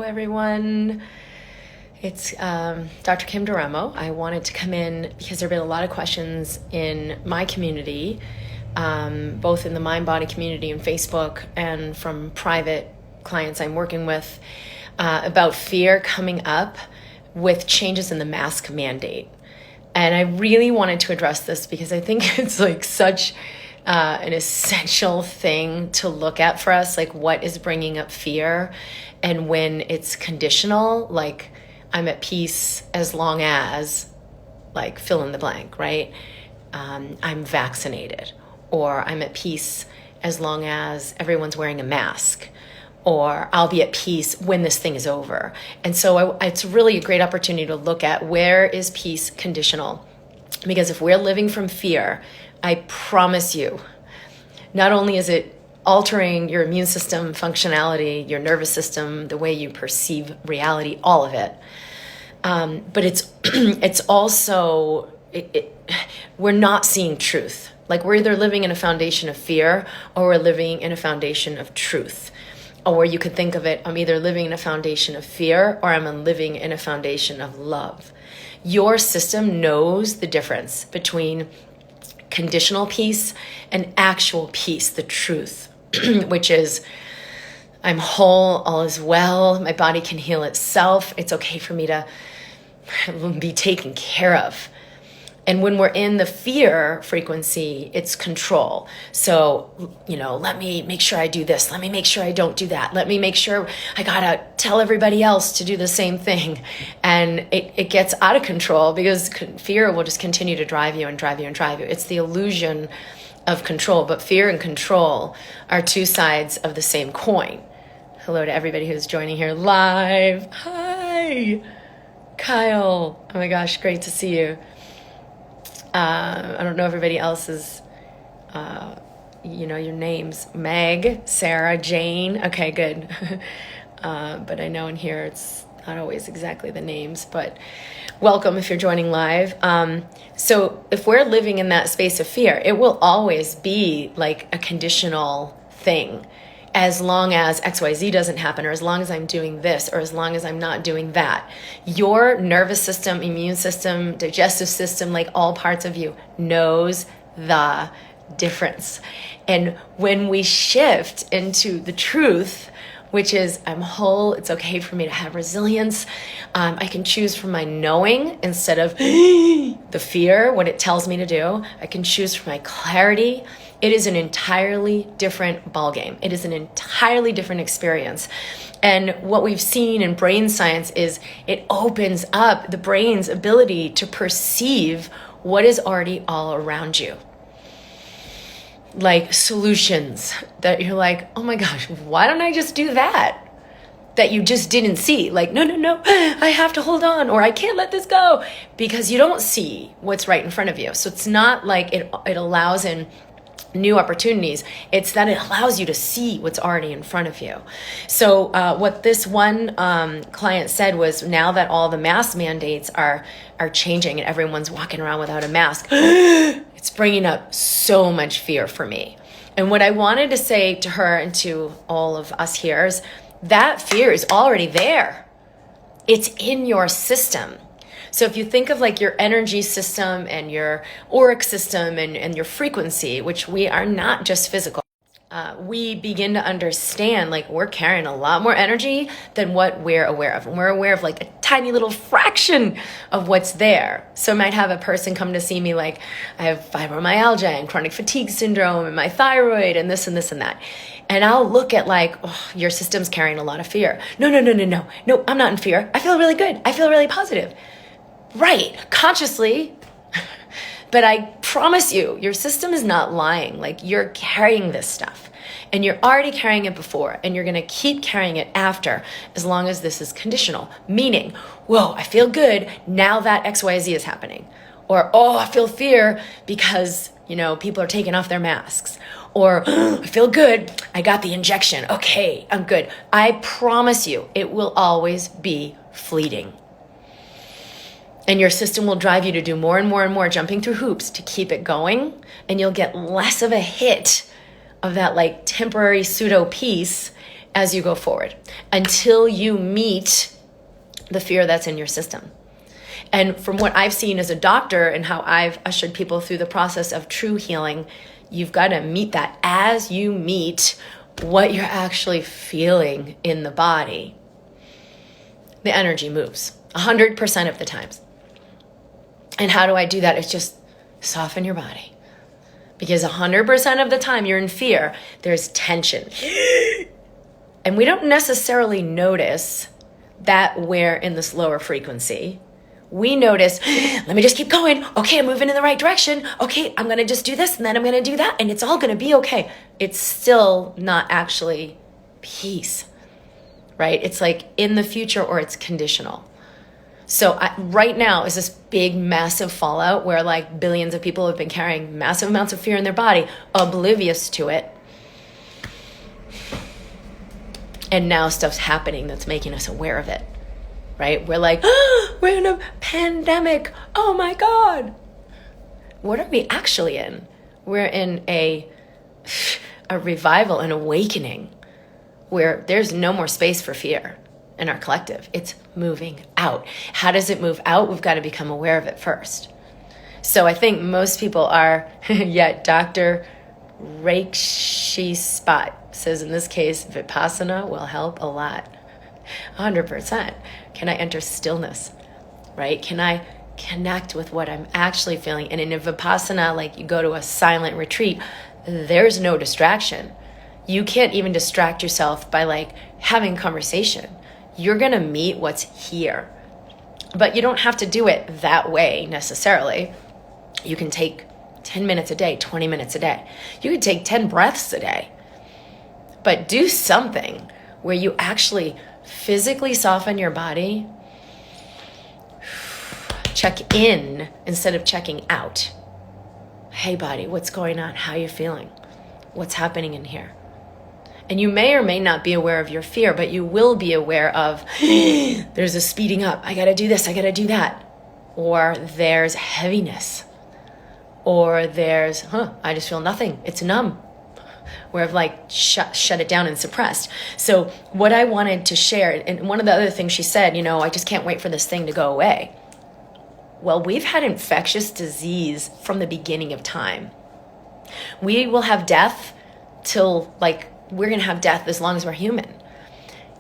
everyone. It's Dr. Kim Duremo. I wanted to come in because there have been a lot of questions in my community, both in the Mind Body community and Facebook and from private clients I'm working with, about fear coming up with changes in the mask mandate. And I really wanted to address this because I think it's like such an essential thing to look at for us, like what is bringing up fear. And when it's conditional, like I'm at peace as long as, like, fill in the blank, right? I'm vaccinated, or I'm at peace as long as everyone's wearing a mask, or I'll be at peace when this thing is over. And so it's really a great opportunity to look at where is peace conditional. Because if we're living from fear, I promise you, not only is it altering your immune system functionality, your nervous system, the way you perceive reality, all of it, but it's also, we're not seeing truth. Like, we're either living in a foundation of fear or we're living in a foundation of truth. Or you could think of it, I'm either living in a foundation of fear or I'm living in a foundation of love. Your system knows the difference between conditional peace and actual peace, the truth, which is I'm whole, all is well, my body can heal itself, it's okay for me to be taken care of. And when we're in the fear frequency, it's control. So, let me make sure I do this. Let me make sure I don't do that. Let me make sure I gotta tell everybody else to do the same thing. And it gets out of control because fear will just continue to drive you and drive you and drive you. It's the illusion of control, but fear and control are two sides of the same coin. Hello to everybody who's joining here live. Hi, Kyle. Oh my gosh, great to see you. I don't know everybody else's, your names. Meg, Sarah, Jane. Okay, good. But I know in here it's not always exactly the names, but welcome if you're joining live. So if we're living in that space of fear, it will always be like a conditional thing. As long as XYZ doesn't happen, or as long as I'm doing this, or as long as I'm not doing that. Your nervous system, immune system, digestive system, like all parts of you, knows the difference. And when we shift into the truth, which is I'm whole, it's okay for me to have resilience, I can choose from my knowing instead of the fear, what it tells me to do. I can choose from my clarity. It is an entirely different ballgame. It is an entirely different experience. And what we've seen in brain science is it opens up the brain's ability to perceive what is already all around you. Like solutions that you're like, oh my gosh, why don't I just do that? That you just didn't see. Like, no, I have to hold on, or I can't let this go, because you don't see what's right in front of you. So it's not like it allows in new opportunities. It's that it allows you to see what's already in front of you. So what this one client said was, now that all the mask mandates are changing and everyone's walking around without a mask, it's bringing up so much fear for me. And what I wanted to say to her and to all of us here is that fear is already there. It's in your system. So if you think of like your energy system and your auric system and your frequency, which we are not just physical, we begin to understand like we're carrying a lot more energy than what we're aware of. And we're aware of like a tiny little fraction of what's there. So I might have a person come to see me like, I have fibromyalgia and chronic fatigue syndrome and my thyroid and this and this and that. And I'll look at like, oh, your system's carrying a lot of fear. No, I'm not in fear. I feel really good. I feel really positive. Right, consciously, but I promise you, your system is not lying. Like, you're carrying this stuff, and you're already carrying it before, and you're going to keep carrying it after, as long as this is conditional. Meaning, whoa, I feel good now that XYZ is happening. Or, oh, I feel fear because, people are taking off their masks. Or, I feel good, I got the injection. Okay, I'm good. I promise you, it will always be fleeting. And your system will drive you to do more and more and more, jumping through hoops to keep it going. And you'll get less of a hit of that like temporary pseudo peace as you go forward until you meet the fear that's in your system. And from what I've seen as a doctor and how I've ushered people through the process of true healing, you've got to meet that as you meet what you're actually feeling in the body. The energy moves 100% of the times. And how do I do that? It's just soften your body. Because 100% of the time you're in fear, there's tension. And we don't necessarily notice that we're in this lower frequency. We notice, let me just keep going. Okay, I'm moving in the right direction. Okay, I'm going to just do this and then I'm going to do that and it's all going to be okay. It's still not actually peace, right? It's like in the future or it's conditional. So right now is this big, massive fallout where like billions of people have been carrying massive amounts of fear in their body, oblivious to it. And now stuff's happening that's making us aware of it, right? We're like, we're in a pandemic. Oh my God. What are we actually in? We're in a revival, an awakening where there's no more space for fear in our collective. It's moving out. How does it move out? We've got to become aware of it first. So I think most people are, Dr. Rakshi Spot says in this case, Vipassana will help a lot. 100%. Can I enter stillness, right? Can I connect with what I'm actually feeling? And in a Vipassana, like you go to a silent retreat, there's no distraction. You can't even distract yourself by like having conversation. You're going to meet what's here. But you don't have to do it that way necessarily. You can take 10 minutes a day, 20 minutes a day. You could take 10 breaths a day. But do something where you actually physically soften your body. Check in instead of checking out. Hey, body, what's going on? How are you feeling? What's happening in here? And you may or may not be aware of your fear, but you will be aware of, there's a speeding up. I got to do this. I got to do that. Or there's heaviness. Or there's, I just feel nothing. It's numb. Where I've like shut it down and suppressed. So what I wanted to share, and one of the other things she said, I just can't wait for this thing to go away. Well, we've had infectious disease from the beginning of time. We will have death till we're going to have death as long as we're human.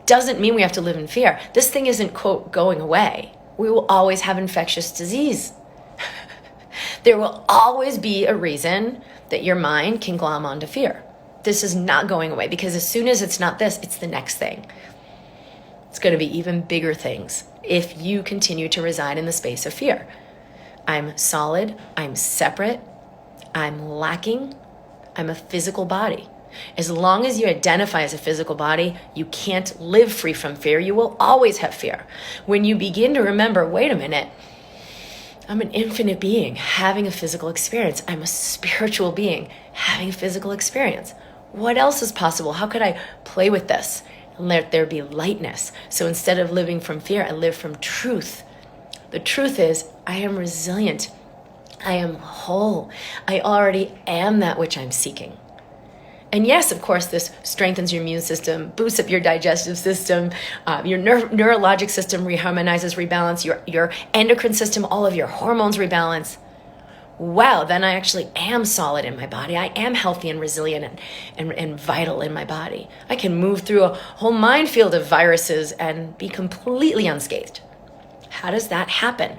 Doesn't mean we have to live in fear. This thing isn't, quote, going away. We will always have infectious disease. There will always be a reason that your mind can glom onto fear. This is not going away because as soon as it's not this, it's the next thing. It's going to be even bigger things if you continue to reside in the space of fear. I'm solid. I'm separate. I'm lacking. I'm a physical body. As long as you identify as a physical body, you can't live free from fear. You will always have fear. When you begin to remember, wait a minute, I'm an infinite being having a physical experience. I'm a spiritual being having a physical experience. What else is possible? How could I play with this and let there be lightness? So instead of living from fear, I live from truth. The truth is, I am resilient. I am whole. I already am that which I'm seeking. And yes, of course, this strengthens your immune system, boosts up your digestive system, your neurologic system reharmonizes, rebalance, your endocrine system, all of your hormones rebalance. Wow, then I actually am solid in my body. I am healthy and resilient and vital in my body. I can move through a whole minefield of viruses and be completely unscathed. How does that happen?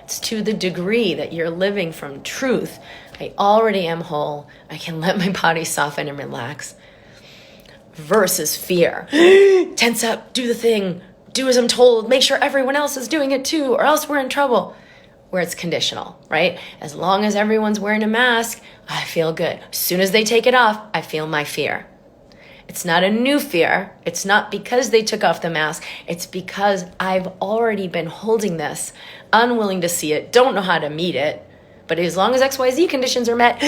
It's to the degree that you're living from truth. I already am whole. I can let my body soften and relax. Versus fear. Tense up, do the thing, do as I'm told, make sure everyone else is doing it too, or else we're in trouble. Where it's conditional, right? As long as everyone's wearing a mask, I feel good. As soon as they take it off, I feel my fear. It's not a new fear. It's not because they took off the mask. It's because I've already been holding this, unwilling to see it, don't know how to meet it. But as long as XYZ conditions are met,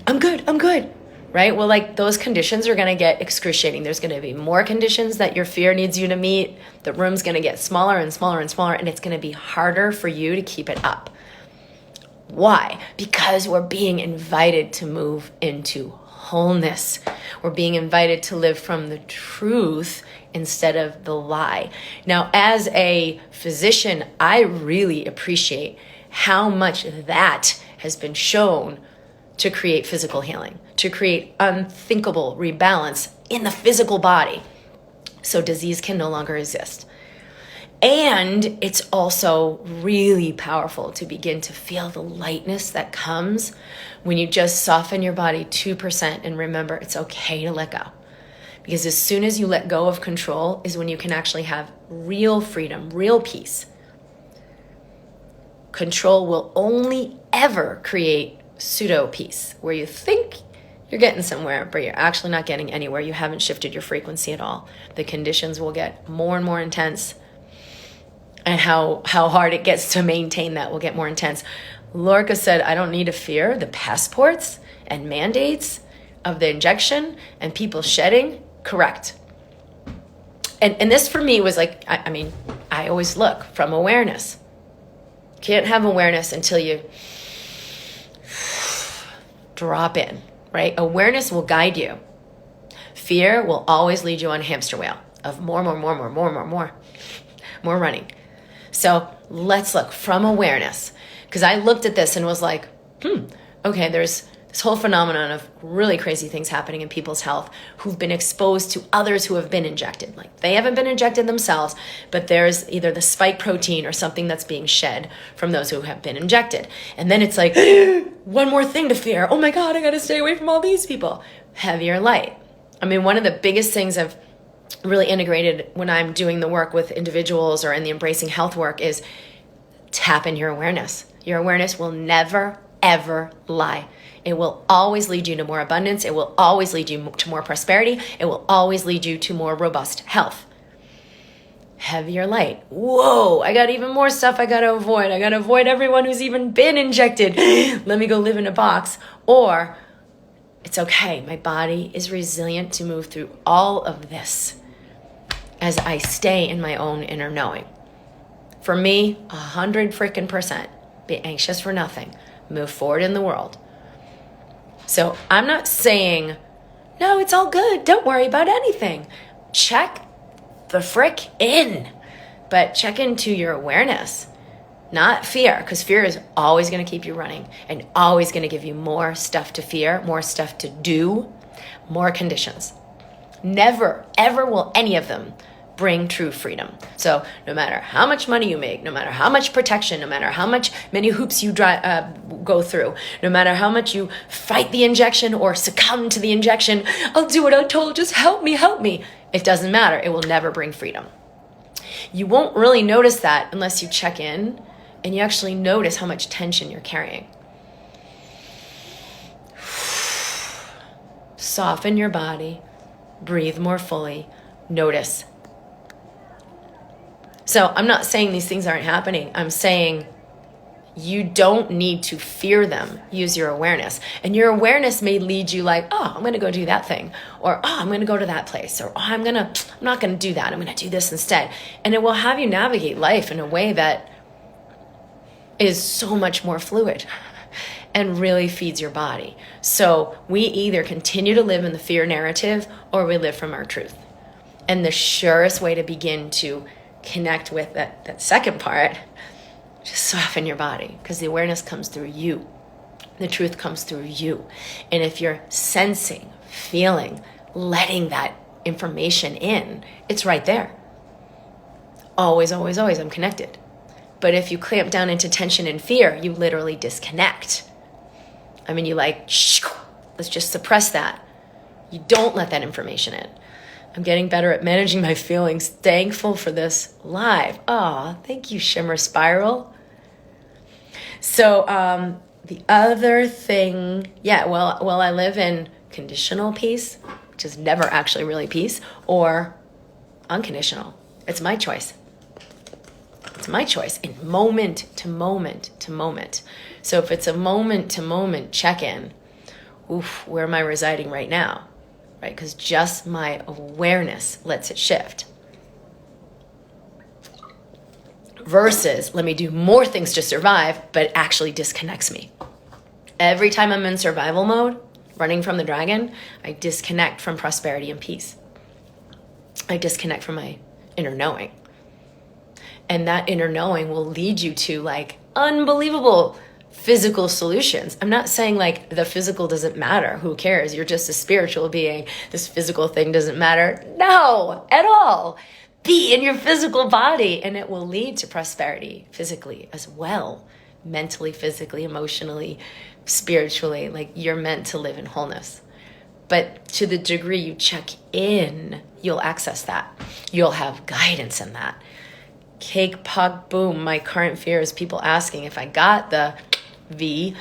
I'm good, right? Well, those conditions are going to get excruciating. There's going to be more conditions that your fear needs you to meet. The room's going to get smaller and smaller and smaller, and it's going to be harder for you to keep it up. Why? Because we're being invited to move into wholeness. We're being invited to live from the truth instead of the lie. Now, as a physician, I really appreciate how much that has been shown to create physical healing, to create unthinkable rebalance in the physical body, so disease can no longer exist. And it's also really powerful to begin to feel the lightness that comes when you just soften your body 2% and remember it's okay to let go. Because as soon as you let go of control is when you can actually have real freedom, real peace. Control will only ever create pseudo peace, where you think you're getting somewhere, but you're actually not getting anywhere. You haven't shifted your frequency at all. The conditions will get more and more intense, and how hard it gets to maintain that will get more intense. Lorca said, I don't need to fear the passports and mandates of the injection and people shedding. Correct. And this for me was like, I mean, I always look from awareness. Can't have awareness until you drop in, right? Awareness will guide you. Fear will always lead you on a hamster wheel of more running. So let's look from awareness. Because I looked at this and was like, okay, there's this whole phenomenon of really crazy things happening in people's health who've been exposed to others who have been injected. Like they haven't been injected themselves, but there's either the spike protein or something that's being shed from those who have been injected. And then it's like, one more thing to fear. Oh my God, I got to stay away from all these people. Heavier light. I mean, one of the biggest things I've really integrated when I'm doing the work with individuals or in the embracing health work is tap in your awareness. Your awareness will never, ever lie. It will always lead you to more abundance. It will always lead you to more prosperity. It will always lead you to more robust health. Heavier light. Whoa, I got even more stuff I got to avoid. I got to avoid everyone who's even been injected. Let me go live in a box. Or it's okay. My body is resilient to move through all of this as I stay in my own inner knowing. For me, 100% be anxious for nothing. Move forward in the world. So I'm not saying, no, it's all good. Don't worry about anything. Check the frick in. But check into your awareness, not fear, because fear is always going to keep you running and always going to give you more stuff to fear, more stuff to do, more conditions. Never, ever will any of them bring true freedom. So no matter how much money you make, no matter how much protection, no matter how many hoops you go through, no matter how much you fight the injection or succumb to the injection, I'll do what I'm told, just help me. It doesn't matter. It will never bring freedom. You won't really notice that unless you check in and you actually notice how much tension you're carrying. Soften your body, breathe more fully, notice. So I'm not saying these things aren't happening. I'm saying you don't need to fear them. Use your awareness. And your awareness may lead you like, oh, I'm going to go do that thing. Or, oh, I'm going to go to that place. Or, oh, I'm not going to do that. I'm going to do this instead. And it will have you navigate life in a way that is so much more fluid and really feeds your body. So we either continue to live in the fear narrative or we live from our truth. And the surest way to begin to connect with that second part, just soften your body, because the awareness comes through you. The truth comes through you. And if you're sensing, feeling, letting that information in, it's right there. Always, always, always, I'm connected. But if you clamp down into tension and fear, you literally disconnect. I mean, you let's just suppress that. You don't let that information in. I'm getting better at managing my feelings. Thankful for this live. Oh, thank you, Shimmer Spiral. So the other thing, well, I live in conditional peace, which is never actually really peace, or unconditional. It's my choice. It's my choice in moment to moment to moment. So if it's a moment to moment check-in, where am I residing right now? Right? Because just my awareness lets it shift. Versus, let me do more things to survive, but it actually disconnects me. Every time I'm in survival mode, Running from the dragon, I disconnect from prosperity and peace. I disconnect from my inner knowing. And that inner knowing will lead you to like unbelievable physical solutions. I'm not saying like the physical doesn't matter. Who cares? You're just a spiritual being. This physical thing doesn't matter. No, at all. Be in your physical body and it will lead to prosperity physically as well. Mentally, physically, emotionally, spiritually. Like you're meant to live in wholeness. But to the degree you check in, you'll access that. You'll have guidance in that. Cake, pog, boom. My current fear is people asking if I got the V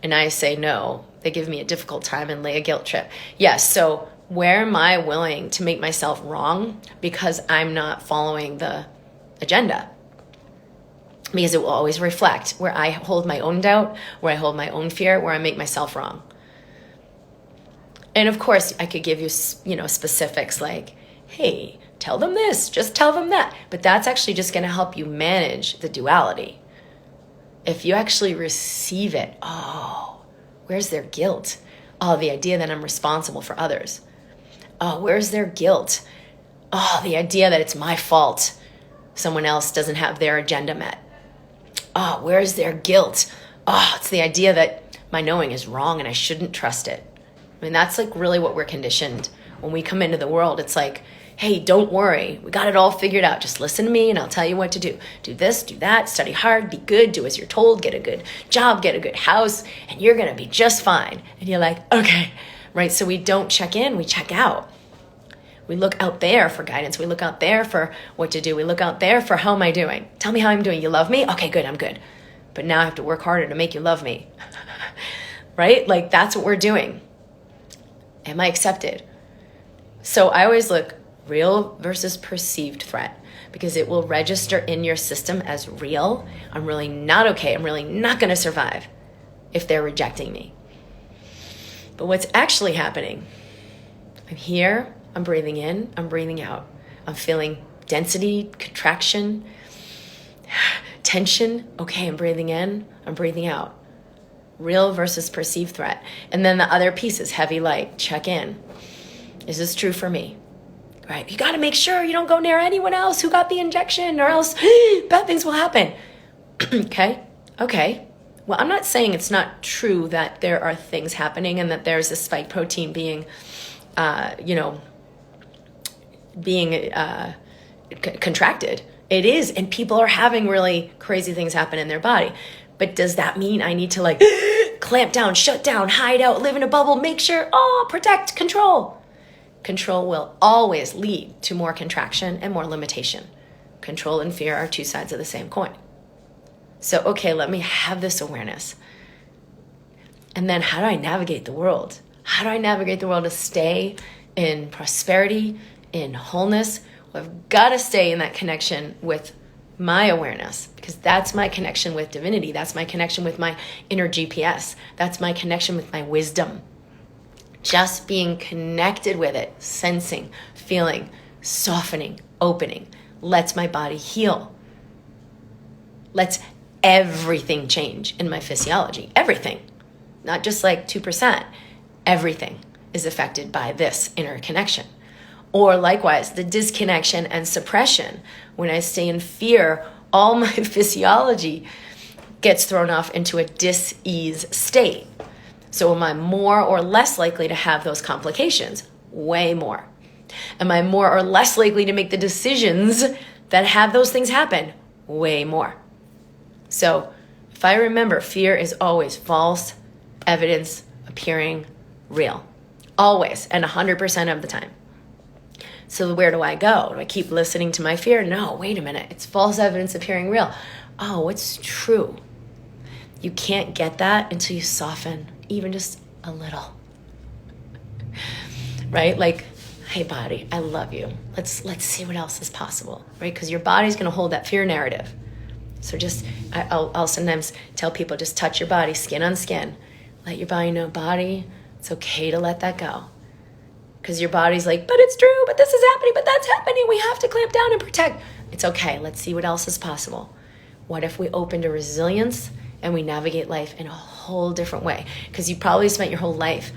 and I say no. They give me a difficult time and lay a guilt trip. Yes, so where am I willing to make myself wrong because I'm not following the agenda? Because it will always reflect where I hold my own doubt, where I hold my own fear, where I make myself wrong. And of course, I could give you, specifics like, hey, tell them this, just tell them that. But that's actually just going to help you manage the duality. If you actually receive it, oh, where's their guilt? Oh, the idea that I'm responsible for others. Oh, where's their guilt? Oh, the idea that it's my fault someone else doesn't have their agenda met. Oh, where's their guilt? Oh, it's the idea that my knowing is wrong and I shouldn't trust it. I mean, that's like really what we're conditioned. When we come into the world, it's like, hey, don't worry. We got it all figured out. Just listen to me and I'll tell you what to do. Do this, do that, study hard, be good, do as you're told, get a good job, get a good house, and you're going to be just fine. And you're like, okay, right? So we don't check in, we check out. We look out there for guidance. We look out there for what to do. We look out there for how am I doing? Tell me how I'm doing. You love me? Okay, good, I'm good. But now I have to work harder to make you love me. Right? Like that's what we're doing. Am I accepted? So I always look real versus perceived threat because it will register in your system as real. I'm really not okay. I'm really not going to survive if they're rejecting me. But what's actually happening? I'm here. I'm breathing in. I'm breathing out. I'm feeling density, contraction, tension. Okay, I'm breathing in. I'm breathing out. Real versus perceived threat. And then the other piece is heavy, light. Check in. Is this true for me? Right? You got to make sure you don't go near anyone else who got the injection or else bad things will happen. Okay? Well, I'm not saying it's not true that there are things happening and that there's a spike protein being contracted. It is. And people are having really crazy things happen in their body. But does that mean I need to like clamp down, shut down, hide out, live in a bubble, make sure, protect, control? Control will always lead to more contraction and more limitation. Control and fear are two sides of the same coin. So, okay, let me have this awareness. And then how do I navigate the world? How do I navigate the world to stay in prosperity, in wholeness? Well, I've got to stay in that connection with my awareness, because that's my connection with divinity. That's my connection with my inner GPS. That's my connection with my wisdom. Just being connected with it, sensing, feeling, softening, opening, lets my body heal. Lets everything change in my physiology. Everything. Not just like 2%. Everything is affected by this inner connection. Or likewise, the disconnection and suppression. When I stay in fear, all my physiology gets thrown off into a dis-ease state. So am I more or less likely to have those complications? Way more. Am I more or less likely to make the decisions that have those things happen? Way more. So if I remember, fear is always false evidence appearing real. Always, and 100% of the time. So where do I go? Do I keep listening to my fear? No, wait a minute. It's false evidence appearing real. Oh, it's true. You can't get that until you soften, even just a little. Right? Like, hey body, I love you. Let's see what else is possible. Right? Because your body's going to hold that fear narrative. So I'll sometimes tell people, just touch your body, skin on skin. Let your body know, body, it's okay to let that go. Because your body's like, but it's true, but this is happening, but that's happening. We have to clamp down and protect. It's okay. Let's see what else is possible. What if we open to resilience and we navigate life in a whole different way? Because you probably spent your whole life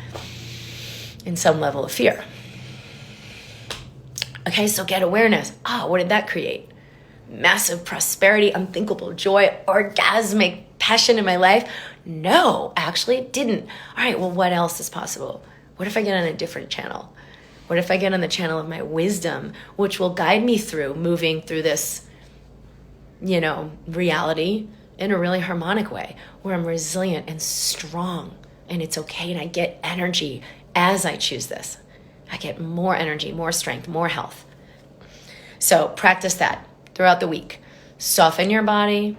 in some level of fear. Okay, so get awareness. What did that create? Massive prosperity, unthinkable joy, orgasmic passion in my life? No, actually it didn't. All right, well, what else is possible? What if I get on a different channel? What if I get on the channel of my wisdom, which will guide me through moving through this, reality in a really harmonic way, where I'm resilient and strong, and it's okay, and I get energy as I choose this. I get more energy, more strength, more health. So practice that throughout the week. Soften your body,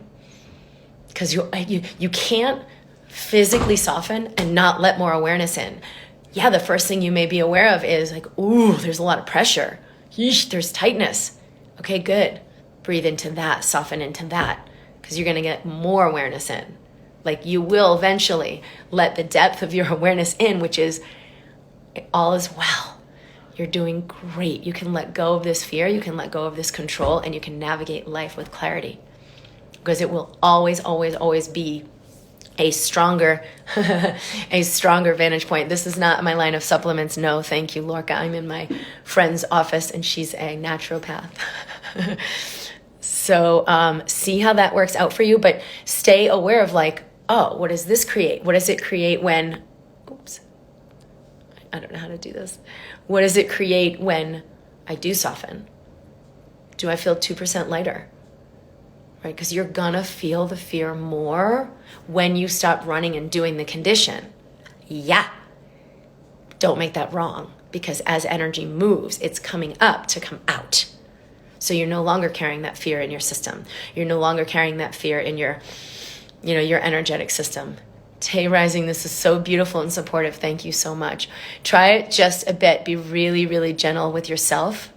because you can't physically soften and not let more awareness in. Yeah, the first thing you may be aware of is like, ooh, there's a lot of pressure. Yeesh, there's tightness. Okay, good. Breathe into that, soften into that, because you're going to get more awareness in. Like, you will eventually let the depth of your awareness in, which is all is well. You're doing great. You can let go of this fear. You can let go of this control, and you can navigate life with clarity, because it will always, always, always be a stronger vantage point. This is not my line of supplements. No, thank you, Lorca. I'm in my friend's office, and she's a naturopath. So see how that works out for you, but stay aware of what does this create? What does it create when, I don't know how to do this. What does it create when I do soften? Do I feel 2% lighter? Right? Because you're gonna feel the fear more when you stop running and doing the condition. Yeah. Don't make that wrong, because as energy moves, it's coming up to come out. So you're no longer carrying that fear in your system. You're no longer carrying that fear in your energetic system. Tay Rising, this is so beautiful and supportive. Thank you so much. Try it just a bit. Be really, really gentle with yourself.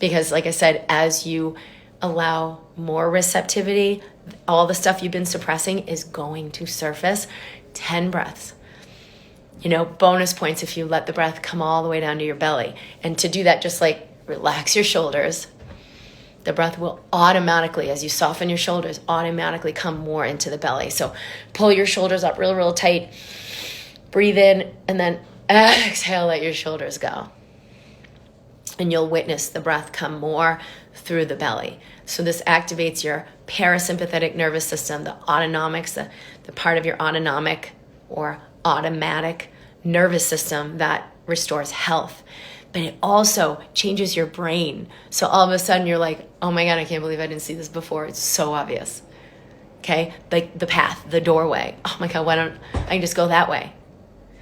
Because like I said, as you allow more receptivity, all the stuff you've been suppressing is going to surface. 10 breaths. Bonus points if you let the breath come all the way down to your belly. And to do that, just relax your shoulders. The breath will automatically, as you soften your shoulders, automatically come more into the belly. So pull your shoulders up real, real tight. Breathe in, and then exhale, let your shoulders go. And you'll witness the breath come more through the belly. So this activates your parasympathetic nervous system, the autonomics, the part of your autonomic or automatic nervous system that restores health. But it also changes your brain. So all of a sudden you're like, oh my God, I can't believe I didn't see this before. It's so obvious. Okay? Like the path, the doorway. Oh my God, why don't I just go that way?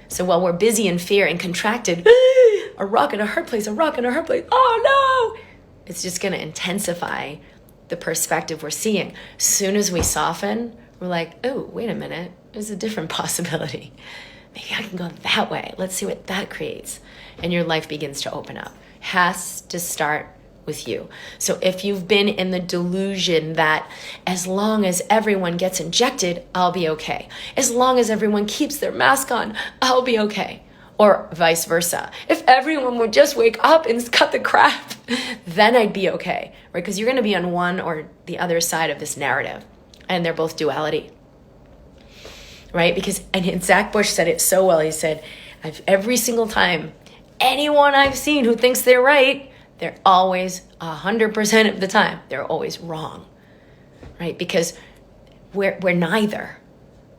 So while we're busy in fear and contracted, a rock in a hard place, oh no! It's just going to intensify the perspective we're seeing. As soon as we soften, we're like, oh, wait a minute. There's a different possibility. Maybe I can go that way. Let's see what that creates. And your life begins to open up. Has to start with you. So if you've been in the delusion that as long as everyone gets injected, I'll be okay. As long as everyone keeps their mask on, I'll be okay. Or vice versa. If everyone would just wake up and cut the crap, then I'd be okay. Right? Because you're going to be on one or the other side of this narrative. And they're both duality. Right? And Zach Bush said it so well. He said, every single time, anyone I've seen who thinks they're right, they're always 100% of the time, they're always wrong. Right? Because we're neither.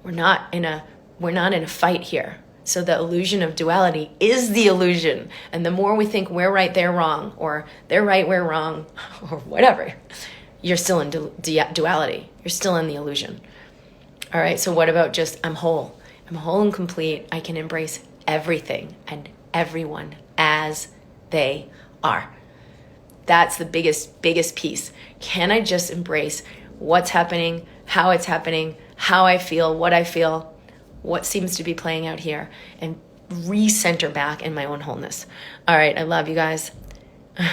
We're not in a fight here. So the illusion of duality is the illusion. And the more we think we're right, they're wrong, or they're right, we're wrong, or whatever, you're still in duality. You're still in the illusion. All right, so what about just I'm whole? I'm whole and complete. I can embrace everything and everyone as they are. That's the biggest piece. Can I just embrace what's happening, how it's happening, how I feel, what seems to be playing out here, and recenter back in my own wholeness. All right, I love you guys.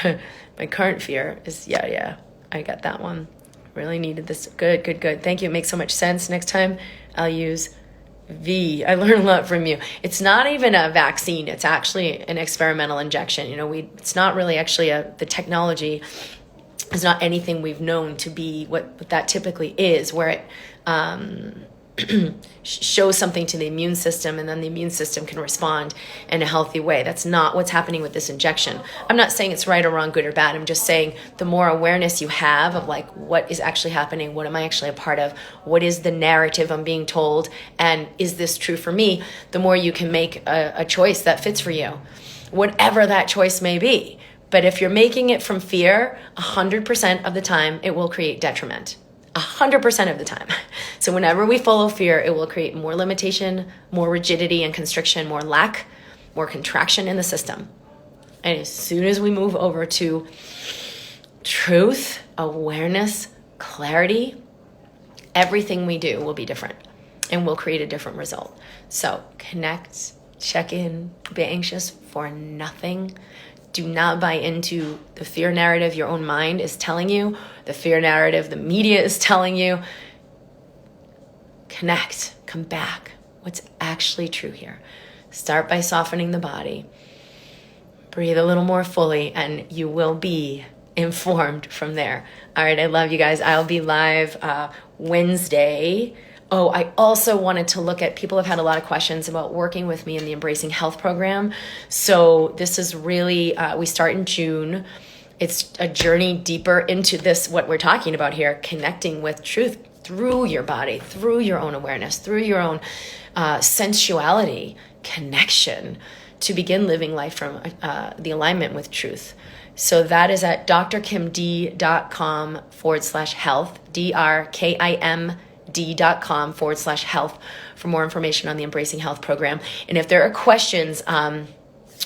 My current fear is, I got that one. Really needed this. Good. Thank you. It makes so much sense. Next time I'll use V. I learned a lot from you. It's not even a vaccine. It's actually an experimental injection. It's not really actually the technology is not anything we've known to be what that typically is, where it show something to the immune system, and then the immune system can respond in a healthy way. That's not what's happening with this injection. I'm not saying it's right or wrong, good or bad. I'm just saying the more awareness you have of like what is actually happening, what am I actually a part of, what is the narrative I'm being told, and is this true for me, the more you can make a choice that fits for you, whatever that choice may be. But if you're making it from fear, 100% of the time, it will create detriment. 100% of the time. So whenever we follow fear, it will create more limitation, more rigidity and constriction, more lack, more contraction in the system. And as soon as we move over to truth, awareness, clarity, everything we do will be different and will create a different result. So connect, check in, be anxious for nothing. Do not buy into the fear narrative your own mind is telling you, the fear narrative the media is telling you. Connect, come back. What's actually true here? Start by softening the body. Breathe a little more fully, and you will be informed from there. All right, I love you guys. I'll be live Wednesday. Oh, I also wanted to look at, people have had a lot of questions about working with me in the Embracing Health program. So this is really, we start in June. It's a journey deeper into this, what we're talking about here, connecting with truth through your body, through your own awareness, through your own sensuality, connection, to begin living life from the alignment with truth. So that is at drkimd.com/health, drkimd.com/health for more information on the Embracing Health program. And if there are questions, I'm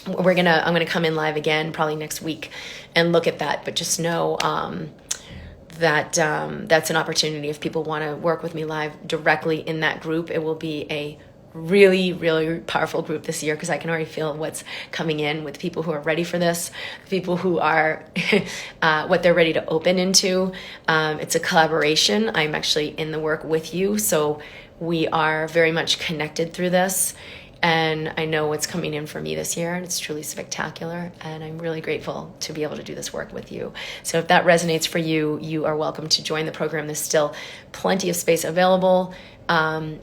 gonna come in live again probably next week and look at that. But just know that that's an opportunity. If people want to work with me live directly in that group, it will be a really, really powerful group this year, because I can already feel what's coming in with people who are ready for this, people who are what they're ready to open into. It's a collaboration. I'm actually in the work with you, so we are very much connected through this. And I know what's coming in for me this year, and it's truly spectacular. And I'm really grateful to be able to do this work with you. So if that resonates for you, you are welcome to join the program. There's still plenty of space available.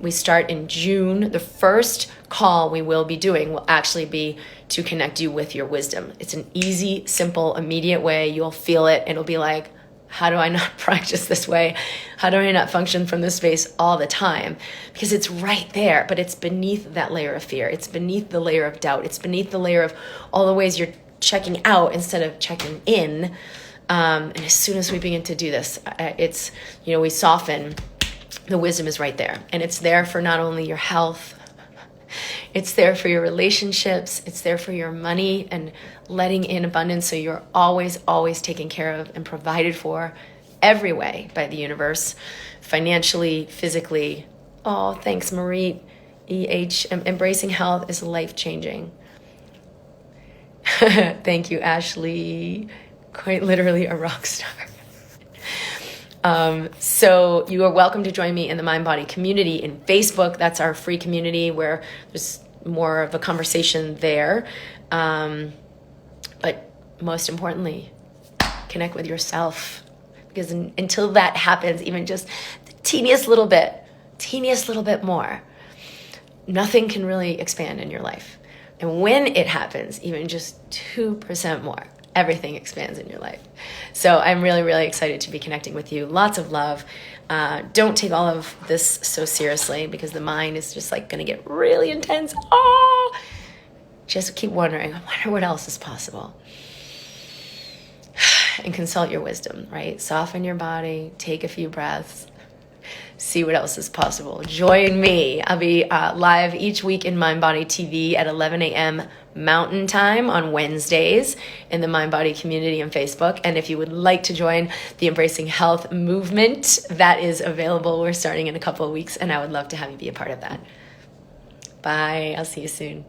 We start in June. The first call we will be doing will actually be to connect you with your wisdom. It's an easy, simple, immediate way. You'll feel it. It'll be like, how do I not practice this way? How do I not function from this space all the time? Because it's right there, but it's beneath that layer of fear. It's beneath the layer of doubt. It's beneath the layer of all the ways you're checking out instead of checking in. And as soon as we begin to do this, it's, we soften. The wisdom is right there. And it's there for not only your health, it's there for your relationships, it's there for your money and letting in abundance, so you're always, always taken care of and provided for every way by the universe, financially, physically. Oh, thanks, Marie. Embracing Health is life-changing. Thank you, Ashley. Quite literally a rock star. So you are welcome to join me in the Mind Body community in Facebook. That's our free community where there's more of a conversation there. But most importantly, connect with yourself, because until that happens, even just the teeniest little bit more, nothing can really expand in your life. And when it happens, even just 2% more, everything expands in your life. So I'm really, really excited to be connecting with you. Lots of love. Don't take all of this so seriously, because the mind is just like going to get really intense. Oh, just keep wondering, I wonder what else is possible. And consult your wisdom, right? Soften your body, take a few breaths, see what else is possible. Join me. I'll be live each week in Mind Body TV at 11 a.m. Mountain Time on Wednesdays in the Mind Body community on Facebook. And if you would like to join the Embracing Health movement, that is available. We're starting in a couple of weeks, and I would love to have you be a part of that. Bye. I'll see you soon.